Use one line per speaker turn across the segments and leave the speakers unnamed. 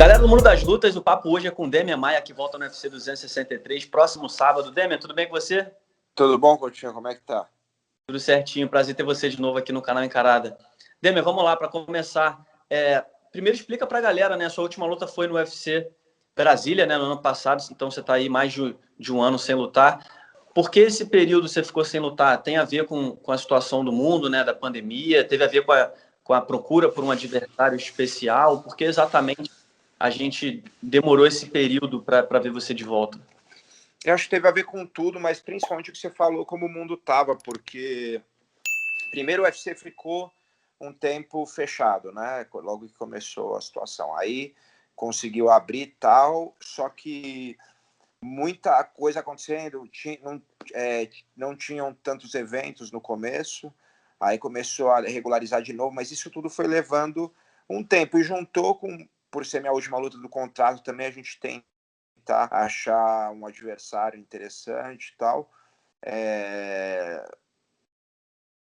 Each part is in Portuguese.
Galera do Mundo das Lutas, o papo hoje é com o Demian Maia, que volta no UFC 263, próximo sábado. Demian, tudo bem com você?
Tudo bom, Coutinho? Como é que tá?
Tudo certinho, prazer ter você de novo aqui no canal Encarada. Demian, vamos lá, para começar. Primeiro explica pra galera, né? A sua última luta foi no UFC Brasília, né? No ano passado, então você tá aí mais de um ano sem lutar. Por que esse período você ficou sem lutar? Tem a ver com a situação do mundo, né? Da pandemia? Teve a ver com a procura por um adversário especial? Por que exatamente a gente demorou esse período para ver você de volta?
Eu acho que teve a ver com tudo, mas principalmente o que você falou, como o mundo tava, porque primeiro o UFC ficou um tempo fechado, né? Logo que começou a situação. Aí conseguiu abrir e tal, só que muita coisa acontecendo, não tinham tantos eventos no começo, aí começou a regularizar de novo, mas isso tudo foi levando um tempo e juntou com, por ser minha última luta do contrato, também a gente tem achar um adversário interessante e tal.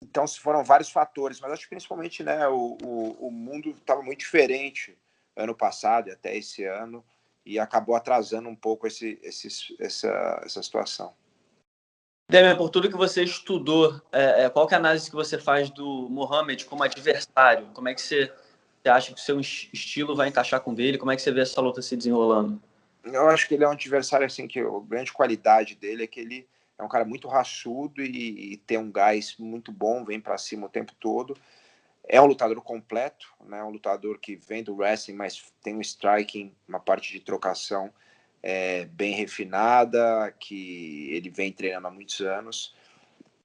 Então foram vários fatores, mas acho que principalmente, né, o mundo estava muito diferente ano passado e até esse ano, e acabou atrasando um pouco essa situação.
Demian, por tudo que você estudou, qual que é a análise que você faz do Mohamed como adversário? Como é que você acha que o seu estilo vai encaixar com o dele? Como é que você vê essa luta se desenrolando?
Eu acho que ele é um adversário assim que a grande qualidade dele é que ele é um cara muito raçudo e tem um gás muito bom, vem para cima o tempo todo. É um lutador completo, né? Um lutador que vem do wrestling, mas tem um striking, uma parte de trocação bem refinada, que ele vem treinando há muitos anos.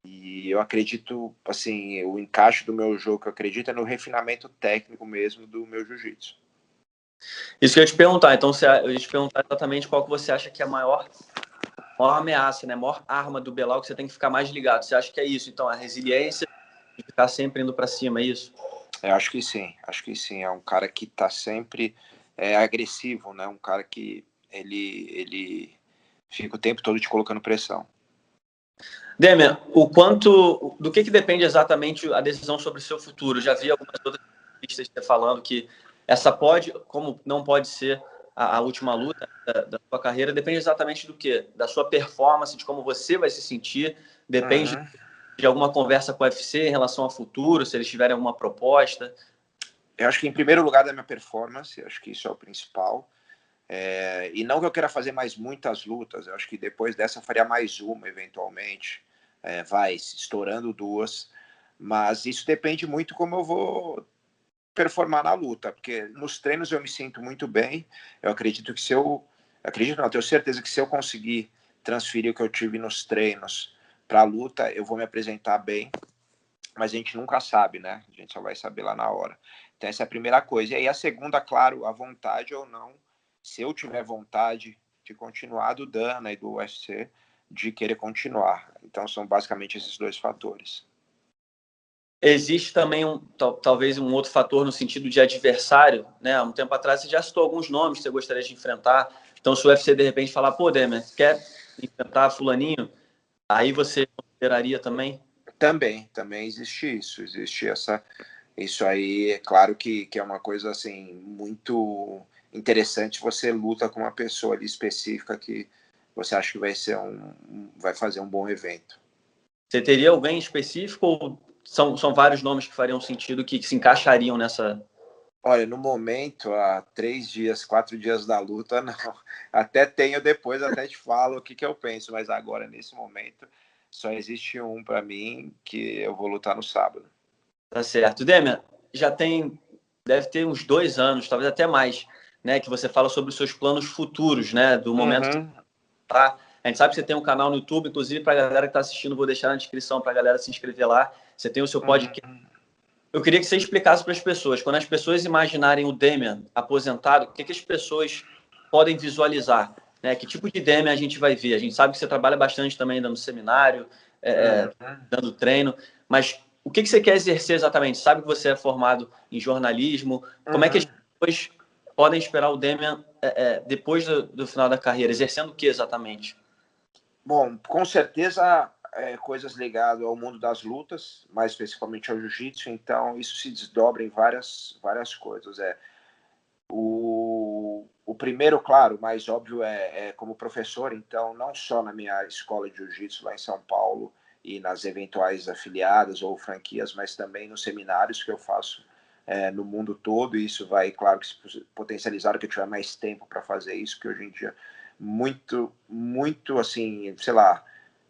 E eu acredito, assim, o encaixe do meu jogo, que eu acredito, é no refinamento técnico mesmo do meu jiu-jitsu.
Isso que eu ia te perguntar. Então, eu ia te perguntar exatamente qual que você acha que é a maior ameaça, né? A maior arma do Belal que você tem que ficar mais ligado. Você acha que é isso? Então, a resiliência e ficar sempre indo para cima, é isso?
Eu acho que sim. É um cara que está sempre agressivo, né? Um cara que ele fica o tempo todo te colocando pressão.
Demian, do que depende exatamente a decisão sobre o seu futuro? Já vi algumas outras entrevistas você falando que essa pode, como não pode ser a última luta da sua carreira, depende exatamente do quê? Da sua performance, de como você vai se sentir, depende de alguma conversa com o UFC em relação ao futuro, se eles tiverem alguma proposta.
Eu acho que em primeiro lugar da minha performance, acho que isso é o principal. E não que eu queira fazer mais muitas lutas, eu acho que depois dessa eu faria mais uma eventualmente, vai estourando duas, mas isso depende muito como eu vou performar na luta, porque nos treinos eu me sinto muito bem. Eu acredito que tenho certeza que se eu conseguir transferir o que eu tive nos treinos para a luta, eu vou me apresentar bem, mas a gente nunca sabe, né? A gente só vai saber lá na hora. Então essa é a primeira coisa. E aí a segunda, claro, a vontade ou não, se eu tiver vontade de continuar do Dana e do UFC, de querer continuar. Então são basicamente esses dois fatores.
Existe também talvez um outro fator no sentido de adversário, né? Há um tempo atrás você já citou alguns nomes que você gostaria de enfrentar. Então, se o UFC de repente falar, pô, Demian, quer enfrentar fulaninho, aí você consideraria também?
Também existe isso. Isso aí, é claro que é uma coisa assim muito interessante. Você luta com uma pessoa ali específica que você acha que vai fazer um bom evento.
Você teria alguém específico ou são vários nomes que fariam sentido, que se encaixariam nessa?
Olha, no momento, há 4 dias da luta, não. Até tenho depois, até te falo o que eu penso, mas agora, nesse momento, só existe um para mim, que eu vou lutar no sábado.
Tá certo. Demian, deve ter uns 2 anos, talvez até mais, né, que você fala sobre os seus planos futuros, né, do momento que tá. A gente sabe que você tem um canal no YouTube, inclusive para a galera que está assistindo, vou deixar na descrição para a galera se inscrever lá. Você tem o seu podcast. Eu queria que você explicasse para as pessoas, quando as pessoas imaginarem o Demian aposentado, o que as pessoas podem visualizar? Né? Que tipo de Demian a gente vai ver? A gente sabe que você trabalha bastante também dando seminário, dando treino, mas o que você quer exercer exatamente? Sabe que você é formado em jornalismo, como é que as pessoas podem esperar o Demian depois do final da carreira? Exercendo o que exatamente?
Bom, com certeza coisas ligadas ao mundo das lutas, mais especificamente ao jiu-jitsu, então isso se desdobra em várias coisas. O o primeiro, claro, mais óbvio é como professor, então, não só na minha escola de jiu-jitsu lá em São Paulo e nas eventuais afiliadas ou franquias, mas também nos seminários que eu faço no mundo todo, e isso vai, claro, que se potencializar que eu tiver mais tempo para fazer isso, que hoje em dia, muito, assim, sei lá,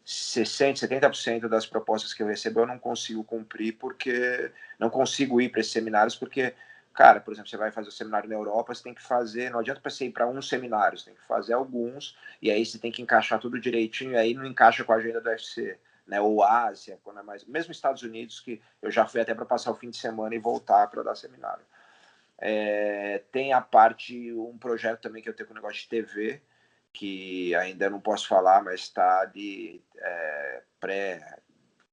60%, 70% das propostas que eu recebo eu não consigo cumprir, porque não consigo ir para esses seminários, porque, cara, por exemplo, você vai fazer o seminário na Europa, você tem que fazer, não adianta você ir para um seminário, você tem que fazer alguns, e aí você tem que encaixar tudo direitinho, e aí não encaixa com a agenda do UFC, né, ou Ásia, quando é mais, mesmo Estados Unidos, que eu já fui até para passar o fim de semana e voltar para dar seminário. Tem a parte, um projeto também que eu tenho com o negócio de TV, que ainda não posso falar, mas está ali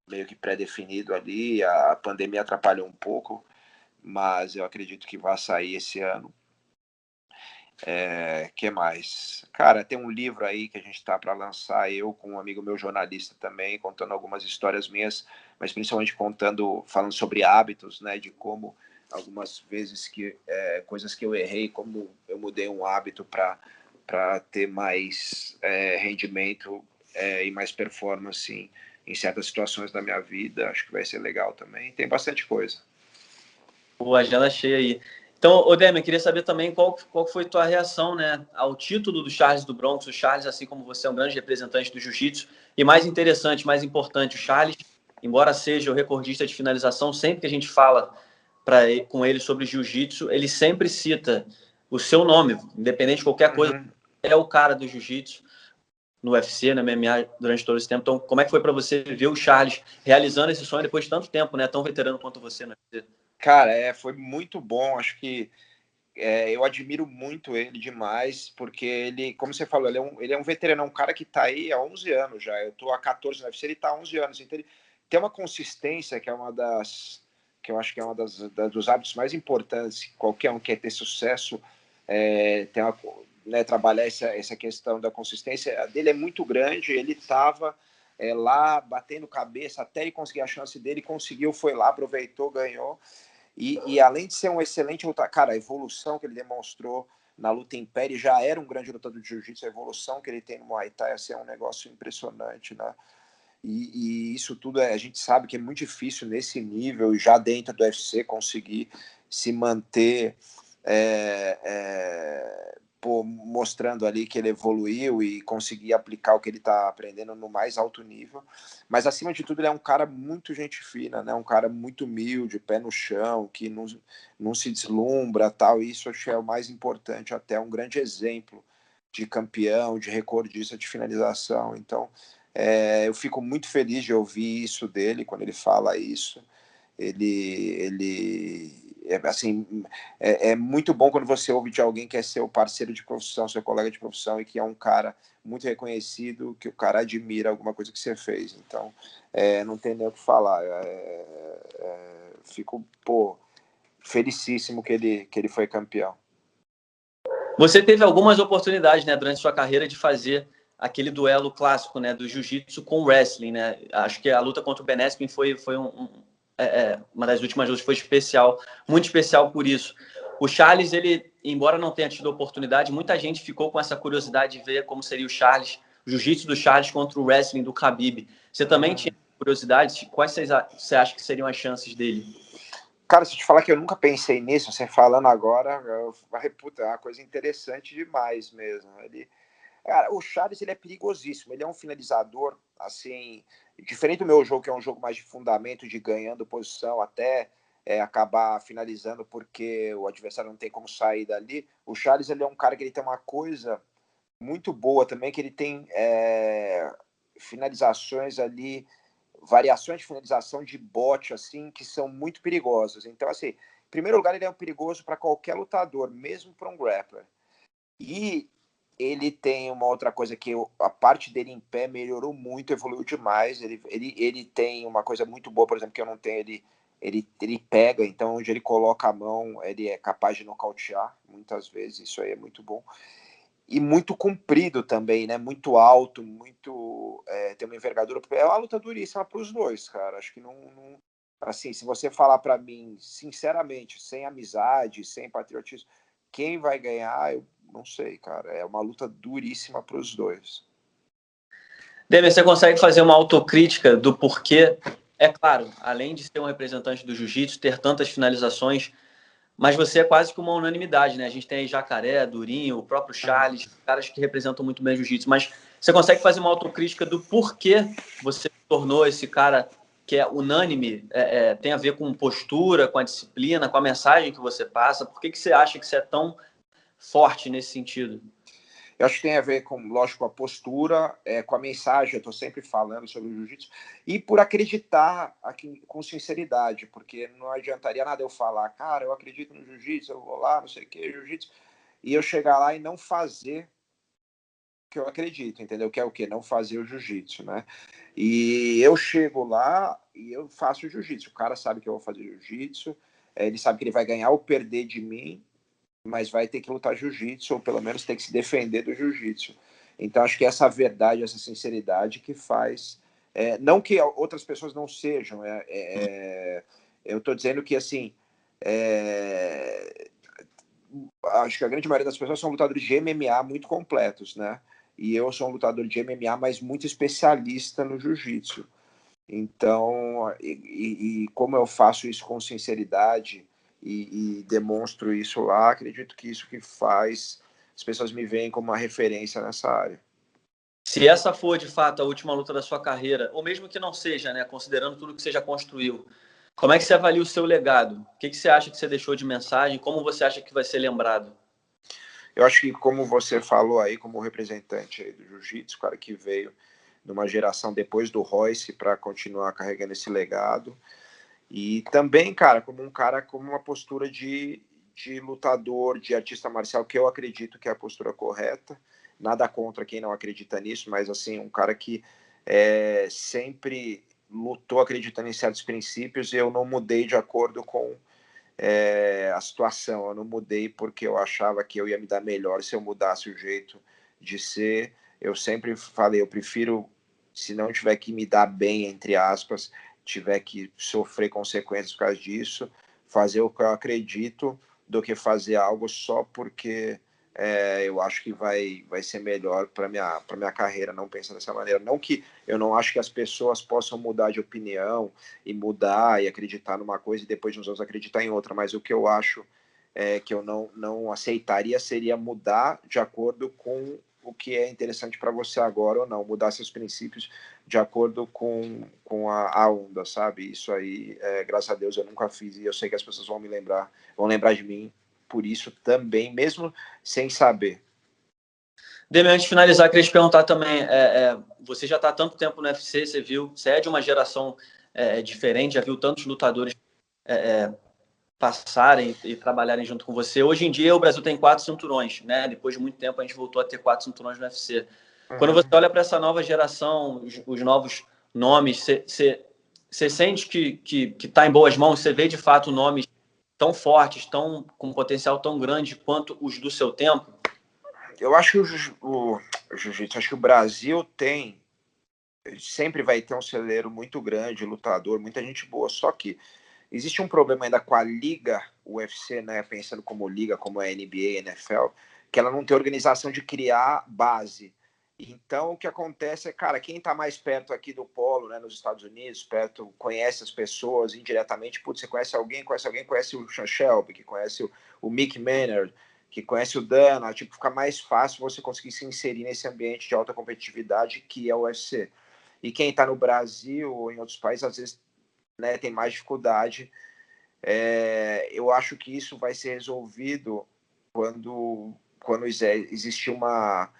meio que pré-definido ali. A pandemia atrapalhou um pouco, mas eu acredito que vai sair esse ano. Que mais? Cara, tem um livro aí que a gente está para lançar, eu com um amigo meu jornalista também, contando algumas histórias minhas, mas principalmente falando sobre hábitos, né, de como algumas vezes coisas que eu errei, como eu mudei um hábito para ter mais rendimento e mais performance em certas situações da minha vida. Acho que vai ser legal também. Tem bastante coisa.
Pô, agenda cheia aí. Então, Odemir, eu queria saber também qual foi tua reação, né, ao título do Charles do Bronx. O Charles, assim como você, é um grande representante do jiu-jitsu. E mais interessante, mais importante, o Charles, embora seja o recordista de finalização, sempre que a gente fala com ele sobre jiu-jitsu, ele sempre cita o seu nome, independente de qualquer coisa. É o cara do jiu-jitsu no UFC, na MMA, durante todo esse tempo. Então, como é que foi para você ver o Charles realizando esse sonho depois de tanto tempo, né, tão veterano quanto você no UFC?
Cara, foi muito bom. Acho que eu admiro muito ele demais, porque ele, como você falou, ele é um veterano, um cara que está aí há 11 anos já. Eu estou há 14 no UFC, ele está há 11 anos. Então, ele tem uma consistência que eu acho que é dos hábitos mais importantes. Qualquer um quer ter sucesso, trabalhar essa questão da consistência. A dele é muito grande, ele estava lá batendo cabeça até ele conseguir a chance dele, conseguiu, foi lá, aproveitou, ganhou. E além de ser um excelente lutador, cara, a evolução que ele demonstrou na luta em pé, ele já era um grande lutador de jiu-jitsu, a evolução que ele tem no Muay Thai é um negócio impressionante, né? E isso tudo a gente sabe que é muito difícil nesse nível, já dentro do UFC, conseguir se manter mostrando ali que ele evoluiu e conseguir aplicar o que ele está aprendendo no mais alto nível. Mas, acima de tudo, ele é um cara muito gente fina, né? Um cara muito humilde, pé no chão, que não se deslumbra, tal. E isso acho que é o mais importante, até um grande exemplo de campeão, de recordista de finalização. Então, eu fico muito feliz de ouvir isso dele, quando ele fala isso. Ele assim, é muito bom quando você ouve de alguém que é seu parceiro de profissão, seu colega de profissão, e que é um cara muito reconhecido, que o cara admira alguma coisa que você fez. Então, não tem nem o que falar. Fico, felicíssimo que ele foi campeão.
Você teve algumas oportunidades, né, durante sua carreira de fazer aquele duelo clássico, né, do jiu-jitsu com o wrestling, né? Acho que a luta contra o Ben Askren foi uma das últimas lutas, foi especial, muito especial por isso. O Charles, ele, embora não tenha tido oportunidade, muita gente ficou com essa curiosidade de ver como seria o Charles, o jiu-jitsu do Charles contra o wrestling do Khabib. Você também tinha curiosidade? Quais você acha que seriam as chances dele?
Cara, se eu te falar que eu nunca pensei nisso, você falando agora, é uma coisa interessante demais mesmo. Cara, o Charles, ele é perigosíssimo, ele é um finalizador, assim, diferente do meu jogo, que é um jogo mais de fundamento, de ganhando posição até acabar finalizando porque o adversário não tem como sair dali. O Charles, ele é um cara que ele tem uma coisa muito boa também, que ele tem finalizações ali, variações de finalização de bote, assim, que são muito perigosas. Então, assim, em primeiro lugar, ele é um perigoso para qualquer lutador, mesmo para um grappler. E ele tem uma outra coisa que a parte dele em pé melhorou muito, evoluiu demais. Ele tem uma coisa muito boa, por exemplo, que eu não tenho. Ele pega, então onde ele coloca a mão, ele é capaz de nocautear muitas vezes. Isso aí é muito bom. E muito comprido também, né? Muito alto, tem uma envergadura. É uma luta duríssima para os dois, cara. Acho que não. Assim, se você falar para mim, sinceramente, sem amizade, sem patriotismo, quem vai ganhar, eu não sei, cara. É uma luta duríssima para os dois.
Demer, você consegue fazer uma autocrítica do porquê? É claro, além de ser um representante do jiu-jitsu, ter tantas finalizações, mas você é quase que uma unanimidade, né? A gente tem aí Jacaré, Durinho, o próprio Charles, caras que representam muito bem o jiu-jitsu, mas você consegue fazer uma autocrítica do porquê você se tornou esse cara que é unânime, tem a ver com postura, com a disciplina, com a mensagem que você passa? Por que você acha que você é tão forte nesse sentido?
Eu acho que tem a ver com, lógico, com a postura, com a mensagem, eu estou sempre falando sobre o jiu-jitsu, e por acreditar aqui, com sinceridade, porque não adiantaria nada eu falar, cara, eu acredito no jiu-jitsu, eu vou lá, não sei o que, jiu-jitsu, e eu chegar lá e não fazer o que eu acredito, entendeu? Que é o quê? Não fazer o jiu-jitsu, né? E eu chego lá e eu faço o jiu-jitsu, o cara sabe que eu vou fazer jiu-jitsu, ele sabe que ele vai ganhar ou perder de mim, mas vai ter que lutar jiu-jitsu, ou pelo menos ter que se defender do jiu-jitsu. Então, acho que essa verdade, essa sinceridade que faz... não que outras pessoas não sejam, eu estou dizendo que, assim, acho que a grande maioria das pessoas são lutadores de MMA muito completos, né? E eu sou um lutador de MMA, mas muito especialista no jiu-jitsu. Então, e como eu faço isso com sinceridade e demonstro isso lá, acredito que isso que faz as pessoas me veem como uma referência nessa área.
Se essa for, de fato, a última luta da sua carreira, ou mesmo que não seja, né, considerando tudo que você já construiu, como é que você avalia o seu legado? O que você acha que você deixou de mensagem? Como você acha que vai ser lembrado?
Eu acho que, como você falou aí, como representante aí do jiu-jitsu, cara que veio numa geração depois do Royce para continuar carregando esse legado, e também, cara, como um cara com uma postura de lutador, de artista marcial, que eu acredito que é a postura correta. Nada contra quem não acredita nisso, mas assim, um cara que sempre lutou acreditando em certos princípios, e eu não mudei de acordo com a situação. Eu não mudei porque eu achava que eu ia me dar melhor se eu mudasse o jeito de ser. Eu sempre falei, eu prefiro, se não tiver que me dar bem, entre aspas, tiver que sofrer consequências por causa disso, fazer o que eu acredito, do que fazer algo só porque eu acho que vai ser melhor para minha carreira. Não pensa dessa maneira. Não que eu não acho que as pessoas possam mudar de opinião e mudar e acreditar numa coisa e depois nos outros acreditar em outra, mas o que eu acho que eu não aceitaria seria mudar de acordo com o que é interessante para você agora ou não, mudar seus princípios de acordo com a onda, sabe? Isso aí, graças a Deus, eu nunca fiz, e eu sei que as pessoas vão lembrar de mim por isso também, mesmo sem saber.
Demi, antes de finalizar, queria te perguntar também, você já está há tanto tempo no UFC, você viu, você é de uma geração diferente, já viu tantos lutadores passarem e trabalharem junto com você. Hoje em dia, o Brasil tem 4 cinturões, né? Depois de muito tempo, a gente voltou a ter 4 cinturões no UFC. Quando você olha para essa nova geração, os novos nomes, você sente que está em boas mãos? Você vê, de fato, nomes tão fortes, com um potencial tão grande quanto os do seu tempo?
Eu acho que o jiu-jitsu, acho que o Brasil sempre vai ter um celeiro muito grande, lutador, muita gente boa, só que existe um problema ainda com a liga UFC, né, pensando como liga, como a NBA, NFL, que ela não tem organização de criar base. Então, o que acontece é, cara, quem está mais perto aqui do polo, né, nos Estados Unidos, conhece as pessoas indiretamente. Putz, você conhece alguém, conhece o Sean Shelby, que conhece o Mick Maynard, que conhece o Dana. Tipo, fica mais fácil você conseguir se inserir nesse ambiente de alta competitividade que é o UFC. E quem está no Brasil ou em outros países, às vezes, né, tem mais dificuldade. Eu acho que isso vai ser resolvido quando existir uma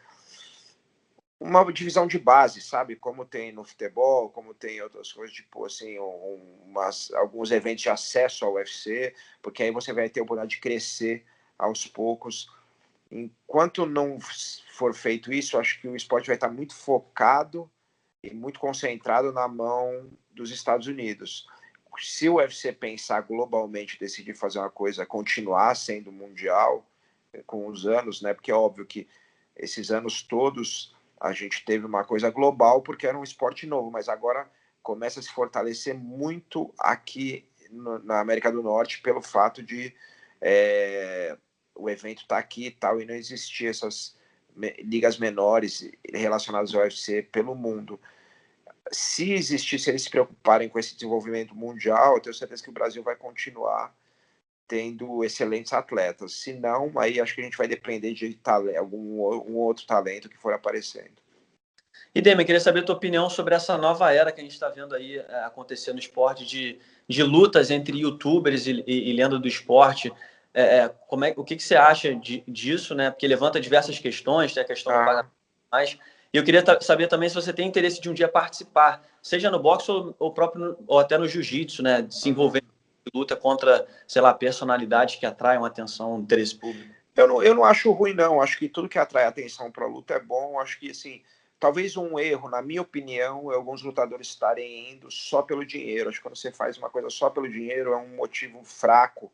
divisão de base, sabe? Como tem no futebol, como tem outras coisas, tipo assim, alguns eventos de acesso ao UFC, porque aí você vai ter a oportunidade de crescer aos poucos. Enquanto não for feito isso, acho que o esporte vai estar muito focado e muito concentrado na mão dos Estados Unidos. Se o UFC pensar globalmente, decidir fazer uma coisa, continuar sendo mundial com os anos, né? Porque é óbvio que esses anos todos a gente teve uma coisa global porque era um esporte novo, mas agora começa a se fortalecer muito aqui na América do Norte pelo fato de o evento está aqui e tal, e não existia essas ligas menores relacionadas ao UFC pelo mundo. Se eles se preocuparem com esse desenvolvimento mundial, eu tenho certeza que o Brasil vai continuar tendo excelentes atletas. Se não, aí acho que a gente vai depender de algum outro talento que for aparecendo.
E, Demian, queria saber a tua opinião sobre essa nova era que a gente está vendo aí acontecer no esporte de lutas entre youtubers e lenda do esporte. O que você acha disso, né? Porque levanta diversas questões, tem a questão do pagamento mais. E eu queria saber também se você tem interesse de um dia participar, seja no boxe ou até no jiu-jitsu, né? De se envolver em luta contra, sei lá, personalidades que atraem atenção, interesse público.
Eu não acho ruim, não. Acho que tudo que atrai atenção para a luta é bom. Acho que, assim, talvez um erro, na minha opinião, é alguns lutadores estarem indo só pelo dinheiro. Acho que quando você faz uma coisa só pelo dinheiro, é um motivo fraco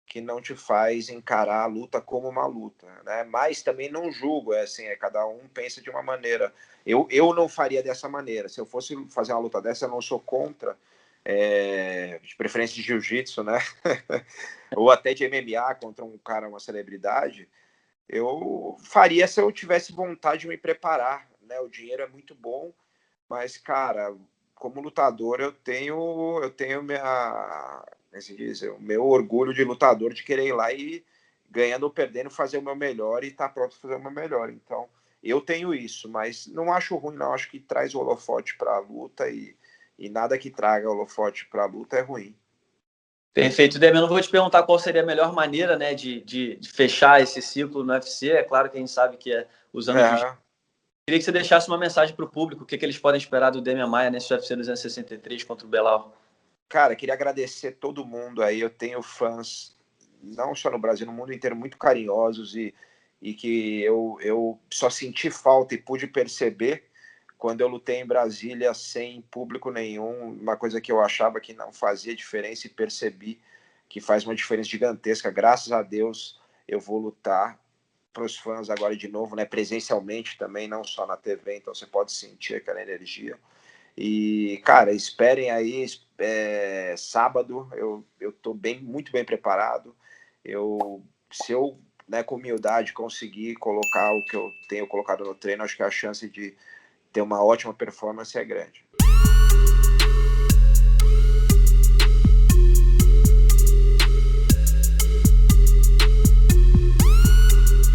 que não te faz encarar a luta como uma luta, né? Mas também não julgo, cada um pensa de uma maneira. Eu não faria dessa maneira. Se eu fosse fazer uma luta dessa, eu não sou contra, de preferência de jiu-jitsu, né? Ou até de MMA contra um cara, uma celebridade. Eu faria se eu tivesse vontade de me preparar, né? O dinheiro é muito bom, mas, cara, como lutador, eu tenho o meu orgulho de lutador de querer ir lá e, ganhando ou perdendo, fazer o meu melhor e estar pronto para fazer o meu melhor. Então, eu tenho isso, mas não acho ruim, não. Acho que traz o holofote para a luta e nada que traga holofote para a luta é ruim.
Perfeito, Demian. Eu não vou te perguntar qual seria a melhor maneira, né, de fechar esse ciclo no UFC. É claro que a gente sabe que é usando jiu-jitsu. Queria que você deixasse uma mensagem para o público, o que eles podem esperar do Demian Maia nesse UFC 263 contra o Belal.
Cara, queria agradecer todo mundo aí. Eu tenho fãs, não só no Brasil, no mundo inteiro, muito carinhosos e que eu só senti falta e pude perceber quando eu lutei em Brasília sem público nenhum, uma coisa que eu achava que não fazia diferença e percebi que faz uma diferença gigantesca. Graças a Deus eu vou lutar para os fãs agora de novo, né, presencialmente também, não só na TV, então você pode sentir aquela energia. E, cara, esperem aí, sábado eu tô muito bem preparado. Se eu, né, com humildade, conseguir colocar o que eu tenho colocado no treino, acho que a chance de ter uma ótima performance é grande.